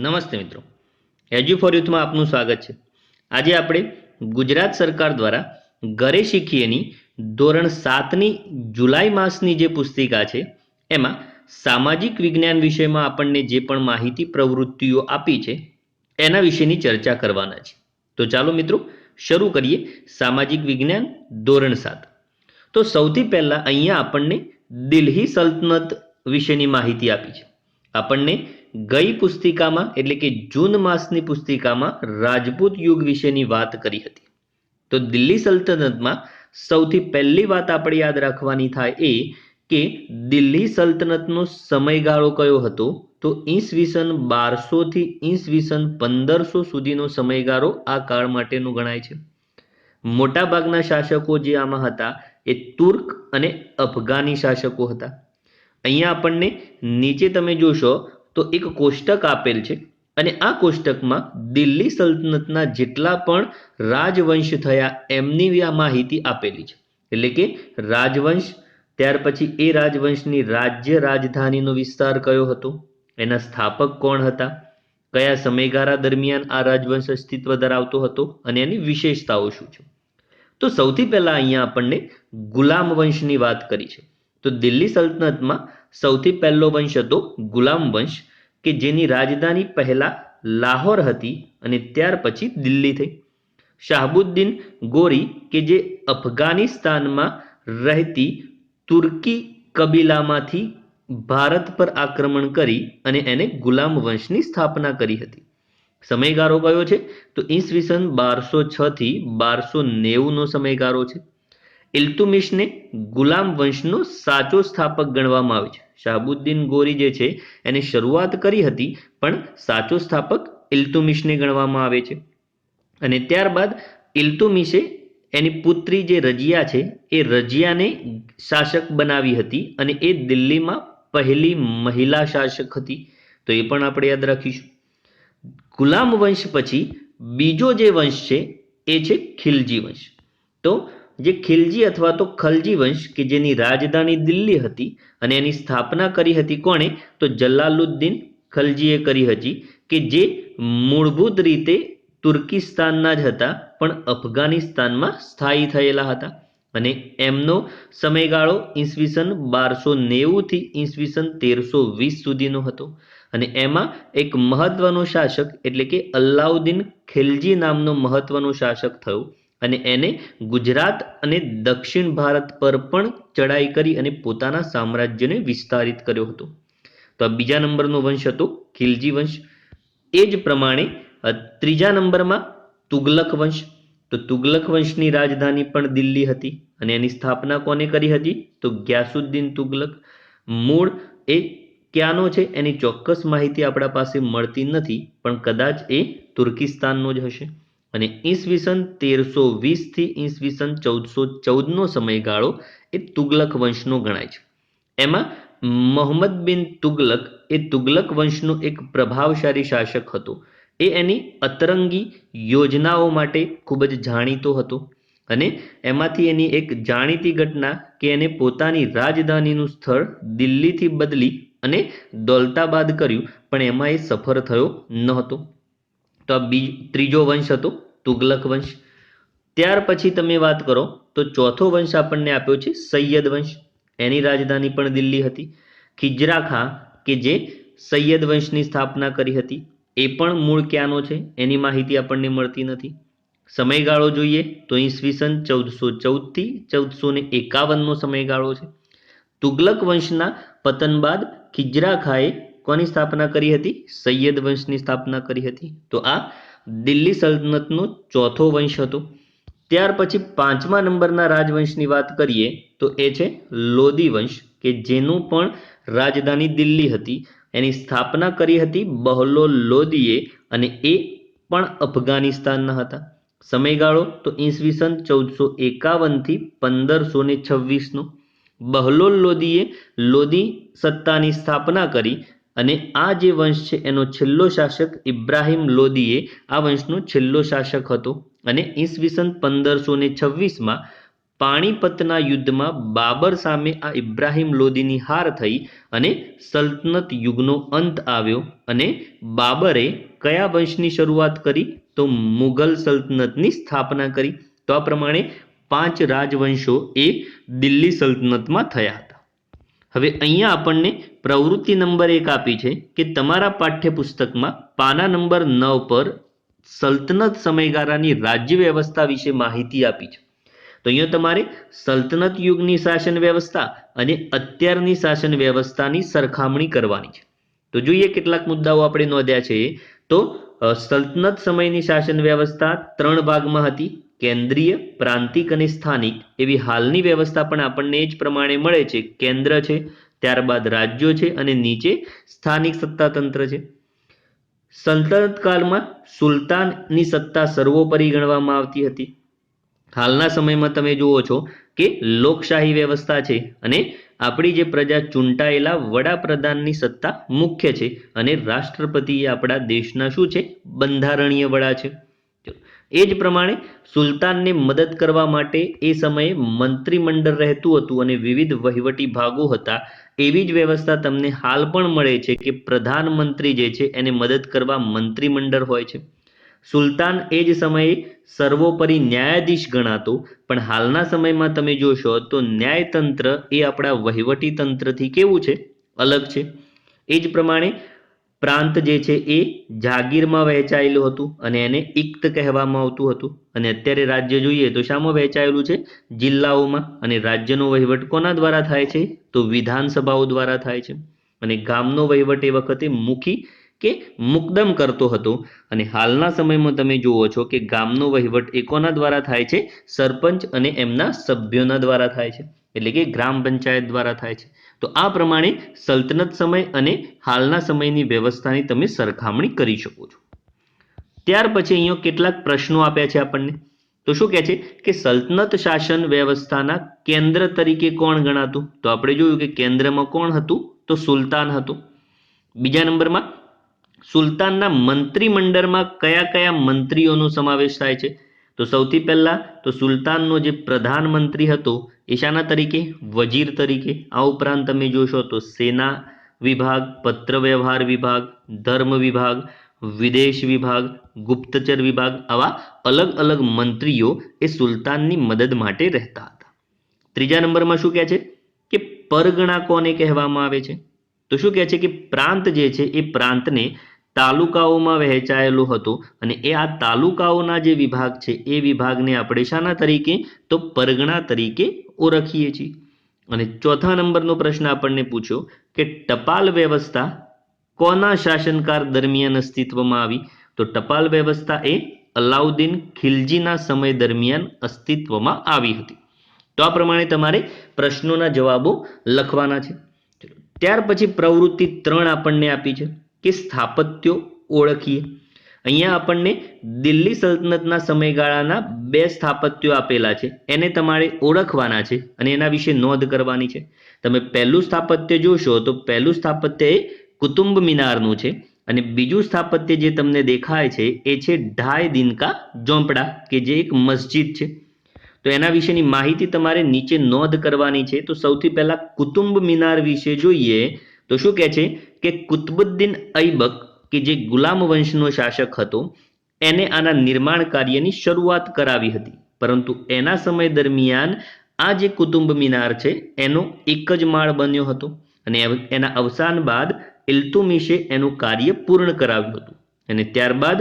નમસ્તે મિત્રો, એજ્યુ ફોર યુથમાં આપનું સ્વાગત છે। આજે આપણે ગુજરાત સરકાર દ્વારા ઘરે શીખીએની ધોરણ 7ની જુલાઈ માસની જે પુસ્તિકા છે એમાં સામાજિક વિજ્ઞાન વિષયમાં આપણને જે પણ માહિતી પ્રવૃત્તિઓ આપી છે એના વિશેની ચર્ચા કરવાના છે। તો ચાલો મિત્રો શરૂ કરીએ। સામાજિક વિજ્ઞાન ધોરણ 7। તો સૌથી પહેલા અહીંયા આપણને દિલ્હી સલ્તનત વિશેની માહિતી આપી છે। આપણને ગઈ પુસ્તિકામાં એટલે કે જૂન માસની પુસ્તિકામાં રાજપૂત યુગ વિશેની વાત કરી હતી। તો દિલ્હી સલ્તનતમાં સૌથી પહેલી વાત આપણે યાદ રાખવાની થાય એ કે દિલ્હી સલ્તનતનો સમયગાળો કયો હતો? તો ઈસવીસન 1200 થી ઈસવીસન 1500 સુધીનો સમયગાળો આ કાળ માટેનો ગણાય છે। મોટાભાગના શાસકો જે આમાં હતા એ તુર્ક અને અફઘાની શાસકો હતા। અહીંયા આપણને નીચે તમે જોશો તો એક કોષ્ટક આપેલ છે અને આ કોષ્ટકમાં દિલ્હી સલ્તનતના જેટલા પણ રાજવંશ થયા એમની આ માહિતી આપેલી છે। એટલે કે રાજવંશ, ત્યાર પછી એ રાજવંશની રાજ્ય રાજધાનીનો વિસ્તાર કયો હતો, એના સ્થાપક કોણ હતા, કયા સમયગાળા દરમિયાન આ રાજવંશ અસ્તિત્વ ધરાવતો હતો અને એની વિશેષતાઓ શું છે। તો સૌથી પહેલા અહીંયા આપણને ગુલામ વંશની વાત કરી છે। તો દિલ્હી સલ્તનતમાં સૌથી પહેલો વંશ હતો ગુલામ વંશ કે જેની રાજધાની પહેલા લાહોર હતી અને ત્યાર પછી દિલ્હી થઈ। શાહબુદ્દીન ગોરી કે જે અફઘાનિસ્તાનમાં રહેતી તુર્કી કબીલામાંથી ભારત પર આક્રમણ કરી અને એને ગુલામ વંશની સ્થાપના કરી હતી। સમયગાળો કયો છે? તો ઈસવીસન 1206 થી 1290 નો સમયગાળો છે। ઇલ્તુમિશને ગુલામ વંશનો સાચો સ્થાપક ગણવામાં આવે છે। શાહબુદ્દીન ગોરી જે છે એને શરૂઆત કરી હતી પણ સાચો સ્થાપક ઇલ્તુમિશને ગણવામાં આવે છે। અને ત્યારબાદ ઇલ્તુમિશે એની પુત્રી જે રજિયા છે એ રજિયાને શાસક બનાવી હતી અને એ દિલ્હીમાં પહેલી મહિલા શાસક હતી। તો એ પણ આપણે યાદ રાખીશું। ગુલામ વંશ પછી બીજો જે વંશ છે એ છે ખિલજી વંશ। તો જે ખિલજી અથવા તો ખલજી વંશ કે જેની રાજધાની દિલ્હી હતી અને એની સ્થાપના કરી હતી કોણે? તો જલાલુદ્દીન ખલજીએ કરી હતી કે જે મૂળભૂત રીતે તુર્કિસ્તાનના જ હતા પણ અફઘાનિસ્તાનમાં સ્થાયી થયેલા હતા અને એમનો સમયગાળો ઈસવીસન 1290 થી ઈસવીસન 1320 સુધીનો હતો અને એમાં એક મહત્વનો શાસક એટલે કે અલાઉદ્દીન ખિલજી નામનો મહત્વનો શાસક થયો અને એને ગુજરાત અને દક્ષિણ ભારત પર પણ ચડાઈ કરી અને પોતાના સામ્રાજ્યને વિસ્તારિત કર્યો હતો। તો આ બીજા નંબરનો વંશ હતો ખિલજી વંશ। એ જ પ્રમાણે ત્રીજા નંબરમાં તુગલક વંશ। તો તુગલક વંશની રાજધાની પણ દિલ્હી હતી અને એની સ્થાપના કોને કરી હતી? તો ગ્યાસુદ્દીન તુગલક। મૂળ એ ક્યાંનો છે એની ચોક્કસ માહિતી આપણા પાસે મળતી નથી પણ કદાચ એ તુર્કિસ્તાનનો જ હશે અને ઈસવીસન 1320 થી ઈસવીસન 1414 નો સમયગાળો એ તુગલક વંશનો ગણાય છે। એમાં મોહમ્મદ બિન તુગલક એ તુગલક વંશનો એક પ્રભાવશાળી શાસક હતો। એ એની અતરંગી યોજનાઓ માટે ખૂબ જ જાણીતો હતો અને એમાંથી એની એક જાણીતી ઘટના કે એને પોતાની રાજધાનીનું સ્થળ દિલ્હીથી બદલી અને દૌલતાબાદ કર્યું પણ એમાં એ સફળ થયો નહોતો। તો આ ત્રીજો વંશ હતો તુગલક વંશ। ત્યાર પછી તમે વાત કરો તો ચોથો વંશ આપણને આપ્યો છે સૈયદ વંશ। એની રાજધાની પણ દિલ્હી હતી। ખિજરા ખાં કે જે સૈયદ વંશની સ્થાપના કરી હતી એ પણ મૂળ ક્યાંનો છે એની માહિતી આપણને મળતી નથી। સમયગાળો જોઈએ તો ઈસવીસન 1414 થી 1451 નો સમયગાળો છે। તુગલક વંશના પતન બાદ ખિજરા ખાએ કોની સ્થાપના કરી હતી? સૈયદ વંશની સ્થાપના કરી હતી। તો આ દિલ્હી સલ્તનતનો ચોથો વંશ હતો। ત્યાર પછી પાંચમા નંબરના રાજવંશની વાત કરીએ તો એ છે લોદી વંશ કે જેનું પણ રાજધાની દિલ્હી હતી। એની સ્થાપના કરી હતી બહલોલ લોદીએ અને એ પણ અફઘાનિસ્તાનના હતા। સમયગાળો તો ઈસવીસન 1451 થી 1526 નો। બહલોલ લોદીએ લોદી સત્તાની સ્થાપના કરી અને આ જે વંશ છે એનો છેલ્લો શાસક ઇબ્રાહિમ લોદીએ આ વંશનો છેલ્લો શાસક હતો અને ઈસવીસન 1526માં પાણીપતના યુદ્ધમાં બાબર સામે આ ઇબ્રાહિમ લોદીની હાર થઈ અને સલ્તનત યુગનો અંત આવ્યો અને બાબરે કયા વંશની શરૂઆત કરી? તો મુઘલ સલ્તનતની સ્થાપના કરી. તો આ પ્રમાણે 5 રાજવંશો એ દિલ્હી સલ્તનતમાં થયા હતા. હવે અહીંયા આપણને પ્રવૃત્તિ નંબર 1 આપી છે કે તમારા પાઠ્યપુસ્તકમાં પાના નંબર 9 પર સલ્તનત સમયગાળાની રાજ્ય વ્યવસ્થા વિશે માહિતી આપી છે. તો અહીંયા તમારે સલ્તનત યુગની શાસન વ્યવસ્થા અને અત્યારની શાસન વ્યવસ્થાની સરખામણી કરવાની છે. તો જોઈએ કેટલાક મુદ્દાઓ આપણે નોંધ્યા છે. તો સલ્તનત સમયની શાસન વ્યવસ્થા 3 ભાગમાં હતી: કેન્દ્રીય, પ્રાંતિક અને સ્થાનિક. એવી હાલની વ્યવસ્થા પણ આપણને એ જ પ્રમાણે મળે છે. કેન્દ્ર છે, ત્યારબાદ રાજ્યો છે અને નીચે સ્થાનિક સત્તાતંત્ર છે. સલ્તનત કાળમાં સુલતાનની સત્તા સર્વોપરી ગણવામાં આવતી હતી. હાલના સમયમાં તમે જુઓ છો કે લોકશાહી વ્યવસ્થા છે અને આપણી જે પ્રજા ચૂંટાયેલા વડાપ્રધાનની સત્તા મુખ્ય છે અને રાષ્ટ્રપતિ એ આપણા દેશના શું છે? બંધારણીય વડા છે. એ જ પ્રમાણે સુલતાનને મદદ કરવા માટે એ સમયે મંત્રીમંડળ રહેતું હતું અને વિવિધ વહીવટી ભાગો હતા. એવી જ વ્યવસ્થા તમને હાલ પણ મળે છે કે પ્રધાનમંત્રી જે છે એને મદદ કરવા મંત્રીમંડળ હોય છે. સુલતાન એ જ સમયે સર્વોપરી ન્યાયાધીશ ગણાતો, પણ હાલના સમયમાં તમે જોશો તો ન્યાયતંત્ર એ આપણા વહીવટી તંત્રથી કેવું છે? અલગ છે. એ જ પ્રમાણે પ્રાંત જે છે એ જાગીરમાં વહેંચાયેલું હતું અને એને ઇક્ત કહેવામાં આવતું હતું. અને અત્યારે રાજ્ય જોઈએ તો શામાં વહેંચાયેલું છે? જિલ્લાઓમાં. અને રાજ્યનો વહીવટ કોના દ્વારા થાય છે? તો વિધાનસભાઓ દ્વારા થાય છે. અને ગામનો વહીવટ એ વખતે મુખી કે મુકદમ કરતો હતો. અને હાલના સમયમાં તમે જુઓ છો કે ગામનો વહીવટ એ કોના દ્વારા થાય છે? સરપંચ અને એમના સભ્યોના દ્વારા થાય છે, એટલે કે ગ્રામ પંચાયત દ્વારા થાય છે. તો આ પ્રમાણે સલ્તનત સમય અને હાલના સમયની વ્યવસ્થાની તમે સરખામણી કરી શકો છો. ત્યાર પછી અહીંયા કેટલાક પ્રશ્નો આપ્યા છે આપણને. તો શું કહે છે કે સલ્તનત શાસન વ્યવસ્થાના કેન્દ્ર તરીકે કોણ ગણાતું? તો આપણે જોયું કે કેન્દ્રમાં કોણ હતું? તો સુલતાન હતું. બીજા નંબરમાં સુલતાનના મંત્રીમંડળમાં કયા કયા મંત્રીઓનો સમાવેશ થાય છે? તો સૌથી પહેલા તો સુલતાનનો જે પ્રધાનમંત્રી હતો એ શાના તરીકે? વજીર તરીકે. આ ઉપરાંત તમે જોશો તો સેના વિભાગ, પત્ર વ્યવહાર વિભાગ, ધર્મ વિભાગ, વિદેશ વિભાગ, ગુપ્તચર વિભાગ, આવા અલગ અલગ મંત્રીઓ એ સુલતાનની મદદ માટે રહેતા હતા. ત્રીજા નંબરમાં શું કહે છે કે પરગણા કોને કહેવામાં આવે છે? તો શું કહે છે કે પ્રાંત જે છે એ પ્રાંતને તાલુકાઓમાં વહેંચાયેલો હતો અને એ આ તાલુકાઓના જે વિભાગ છે એ વિભાગને આપણે શાના તરીકે? તો પરગણા તરીકે ઓળખીએ છીએ. અને ચોથા નંબરનો પ્રશ્ન આપણને પૂછ્યો કે ટપાલ વ્યવસ્થા કોના શાસનકાળ દરમિયાન અસ્તિત્વમાં આવી? તો ટપાલ વ્યવસ્થા એ અલાઉદ્દીન ખિલજીના સમય દરમિયાન અસ્તિત્વમાં આવી હતી. તો આ પ્રમાણે તમારે પ્રશ્નોના જવાબો લખવાના છે. ત્યાર પછી પ્રવૃત્તિ 3 આપણને આપી છે કે સ્થાપત્યો ઓળખીએ. અહીંયા આપણને દિલ્હી સલ્તનતના સમયગાળાના 2 સ્થાપત્યો આપેલા છે, એને તમારે ઓળખવાના છે અને એના વિશે નોંધ કરવાની છે. તમે પહેલું સ્થાપત્ય જોશો તો પહેલું સ્થાપત્ય એ કુતુબ મિનારનું છે અને બીજું સ્થાપત્ય જે તમને દેખાય છે એ છે ઢાઈ દિનકા ઝોંપડા, કે જે એક મસ્જિદ છે. તો એના વિશેની માહિતી તમારે નીચે નોંધ કરવાની છે. તો સૌથી પહેલા કુતુબ મિનાર વિશે જોઈએ તો શું કહે છે કે કુતબુદ્દીન ઐબક, કે જે ગુલામ વંશનો શાસક હતો, એને આના નિર્માણ કાર્યની શરૂઆત કરાવી હતી. પરંતુ એના સમય દરમિયાન આ જે કુતુબ મિનાર છે એનો એક જ માળ બન્યો હતો અને એના અવસાન બાદ ઇલ્તુમિશે એનું કાર્ય પૂર્ણ કરાવ્યું હતું. અને ત્યારબાદ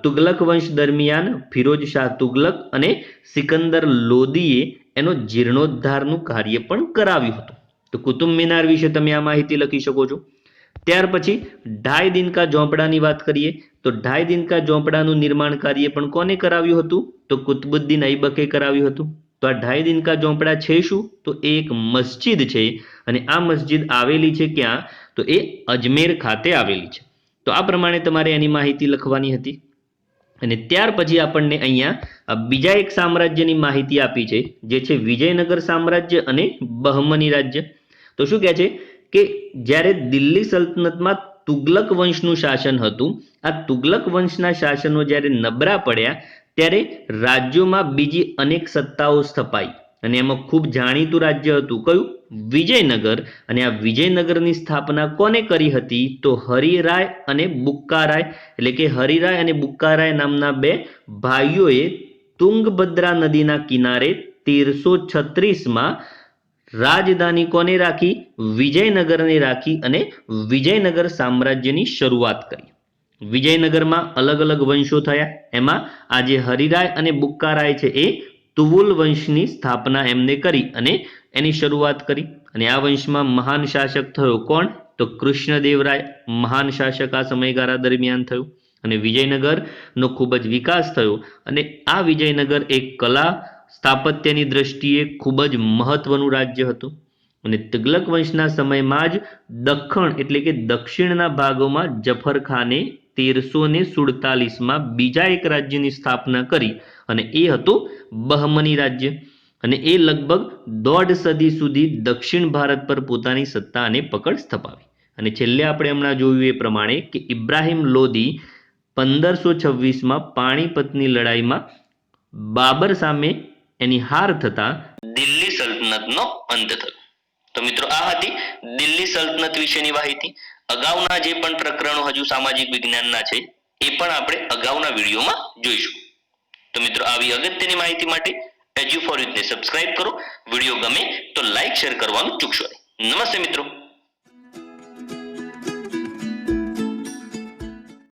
તુગલક વંશ દરમિયાન ફિરોજ શાહ તુગલક અને સિકંદર લોદીએ એનો જીર્ણોદ્ધારનું કાર્ય પણ કરાવ્યું હતું. તો કુતુબ મિનાર વિશે તમે આ માહિતી લખી શકો છો. ત્યાર પછી ઢાઈ દિનકા ઝોંપડાની વાત કરીએ તો ઢાઈ દિનકા ઝોંપડાનું નિર્માણ કાર્ય પણ કોને કરાવ્યું હતું? તો કુતબુદ્દીન ઐબકે કરાવ્યું હતું. તો આ ઢાઈ દિનકા ઝોંપડા છે શું? તો એ એક મસ્જિદ છે અને આ મસ્જિદ આવેલી છે ક્યાં? તો એ અજમેર ખાતે આવેલી છે. તો આ પ્રમાણે તમારે એની માહિતી લખવાની હતી. અને ત્યાર પછી આપણને અહીંયા બીજા એક સામ્રાજ્યની માહિતી આપી છે, જે છે વિજયનગર સામ્રાજ્ય અને બહમની રાજ્ય. તો શું કહે છે કે જ્યારે દિલ્હી સલ્તનતમાં તુગલક વંશનું શાસન હતું, આ તુગલક વંશના શાસનો જ્યારે નબળા પડ્યા ત્યારે રાજ્યોમાં બીજી અનેક સત્તાઓ સ્થપાઈ અને એમાં ખૂબ જાણીતું રાજ્ય હતું કયું? વિજયનગર. અને આ વિજયનગરની સ્થાપના કોને કરી હતી? તો હરિરાય અને બુક્કારાય, એટલે કે હરિરાય અને બુક્કારાય નામના બે ભાઈઓએ તુંગભદ્રા નદીના કિનારે 1336માં રાજધાની કોને રાખી? વિજયનગરને રાખી અને વિજયનગર સામ્રાજ્યની શરૂઆત કરી. વિજયનગરમાં અલગ અલગ વંશો થયા. એમાં આ જે હરિરાય અને બુક્કારાય છે એ તુવુલ વંશની સ્થાપના એમને કરી અને એની શરૂઆત કરી. અને આ વંશમાં મહાન શાસક થયો કોણ? તો કૃષ્ણદેવરાય મહાન શાસક આ સમયગાળા દરમિયાન થયો. અને વિજયનગરનો ખૂબ જ વિકાસ થયો. અને આ વિજયનગર એક કલા સ્થાપત્યની દ્રષ્ટિએ ખૂબ જ મહત્વનું રાજ્ય હતું. અને તુગલક વંશના સમયમાં જ દખ્ખણ એટલે કે દક્ષિણના ભાગોમાં જફર ખાને 1347માં બીજા એક રાજ્યની સ્થાપના કરી અને એ હતું બહમની રાજ્ય. અને એ લગભગ દોઢ સદી સુધી દક્ષિણ ભારત પર પોતાની સત્તા અને પકડ સ્થપાવી. અને છેલ્લે આપણે હમણાં જોયું એ પ્રમાણે કે ઇબ્રાહિમ લોદી 1526માં પાણીપતની લડાઈમાં બાબર સામે એની હાર થતા દિલ્હી સલ્તનતનો અંત થયો. તો મિત્રો આ હતી દિલ્હી સલ્તનત વિશેની માહિતી. અગાઉના જે પણ પ્રકરણો હજુ સામાજિક વિજ્ઞાનના છે એ પણ આપણે અગાઉના વિડીયોમાં જોઈશું. તો મિત્રો આવી અગત્યની માહિતી માટે એજ્યુ ફોર યુથને સબસ્ક્રાઇબ કરો. વિડીયો ગમે તો લાઈક શેર કરવાનું ચૂકશો નહીં. નમસ્તે મિત્રો.